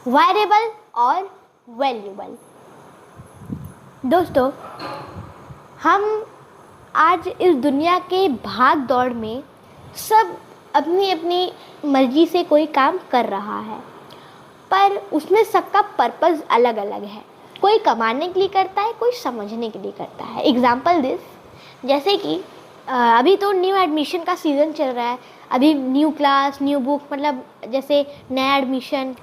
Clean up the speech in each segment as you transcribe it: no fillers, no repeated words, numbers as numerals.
वायरेबल और वैल्यूबल। दोस्तों, हम आज इस दुनिया के भाग दौड़ में सब अपनी अपनी मर्जी से कोई काम कर रहा है, पर उसमें सबका पर्पस अलग अलग है। कोई कमाने के लिए करता है, कोई समझने के लिए करता है। एग्जाम्पल दिस, जैसे कि अभी तो न्यू एडमिशन का सीज़न चल रहा है। अभी न्यू क्लास, न्यू बुक, मतलब जैसे नया एडमिशन।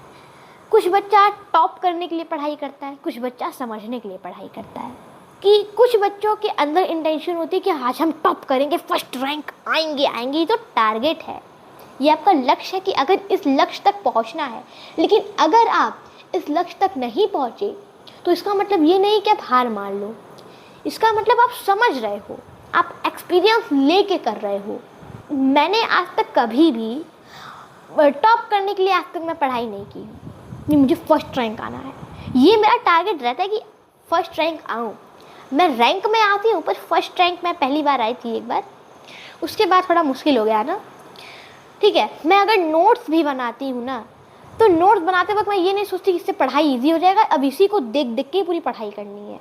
कुछ बच्चा टॉप करने के लिए पढ़ाई करता है, कुछ बच्चा समझने के लिए पढ़ाई करता है। कि कुछ बच्चों के अंदर इंटेंशन होती है कि आज हम टॉप करेंगे, फर्स्ट रैंक आएंगे। ये तो टारगेट है, ये आपका लक्ष्य है कि अगर इस लक्ष्य तक पहुंचना है। लेकिन अगर आप इस लक्ष्य तक नहीं पहुंचे तो इसका मतलब ये नहीं कि आप हार मान लो। इसका मतलब आप समझ रहे हो, आप एक्सपीरियंस लेके कर रहे हो। मैंने आज तक कभी भी टॉप करने के लिए आज तक मैं पढ़ाई नहीं की हूँ। मुझे फर्स्ट रैंक आना है, ये मेरा टारगेट रहता है कि फर्स्ट रैंक आऊँ। मैं रैंक में आती हूँ, पर फर्स्ट रैंक मैं पहली बार आई थी एक बार, उसके बाद थोड़ा मुश्किल हो गया ना। ठीक है, मैं अगर नोट्स भी बनाती हूँ ना, तो नोट्स बनाते वक्त मैं ये नहीं सोचती कि इससे पढ़ाई इजी हो जाएगा, अब इसी को देख देख के पूरी पढ़ाई करनी है।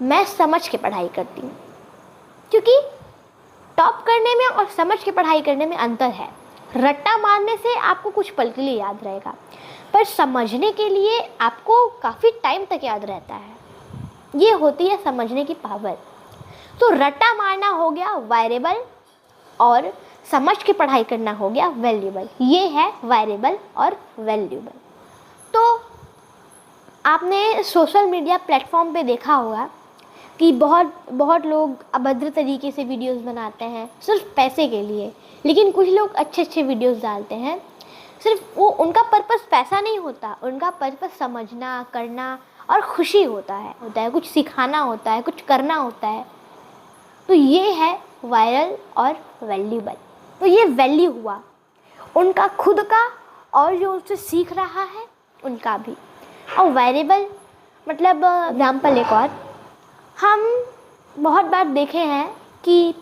मैं समझ के पढ़ाई करती हूँ, क्योंकि टॉप करने में और समझ के पढ़ाई करने में अंतर है। रट्टा मारने से आपको कुछ पल के लिए याद रहेगा, पर समझने के लिए आपको काफ़ी टाइम तक याद रहता है। ये होती है समझने की पावर। तो रट्टा मारना हो गया वायरेबल और समझ के पढ़ाई करना हो गया वैल्यूबल। ये है वायरेबल और वैल्यूबल। तो आपने सोशल मीडिया प्लेटफॉर्म पे देखा होगा कि बहुत लोग अभद्र तरीके से वीडियोस बनाते हैं सिर्फ पैसे के लिए। लेकिन कुछ लोग अच्छे अच्छे वीडियोस डालते हैं, सिर्फ वो उनका पर्पस पैसा नहीं होता, उनका पर्पस समझना, करना और खुशी होता है कुछ सिखाना होता है, कुछ करना होता है। तो ये है वायरल और वैल्यूबल। तो ये वैल्यू हुआ उनका खुद का और जो उससे सीख रहा है उनका भी। और वेरिएबल मतलब एग्जाम्पल एक और, हम बहुत बार देखे हैं कि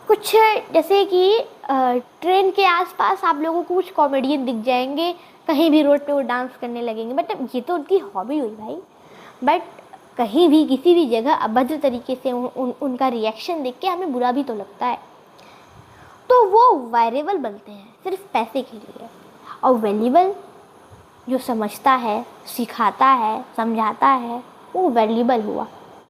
कुछ जैसे कि ट्रेन के आसपास आप लोगों को कुछ कॉमेडियन दिख जाएंगे, कहीं भी रोड पे वो डांस करने लगेंगे। बट ये तो उनकी हॉबी हुई भाई। बट कहीं भी किसी भी जगह अभद्र तरीके से उनका रिएक्शन देख के हमें बुरा भी तो लगता है। तो वो वायरेबल बनते हैं सिर्फ पैसे के लिए। और वैल्यूबल जो समझता है, सिखाता है, समझाता है, वो वैल्यूबल हुआ।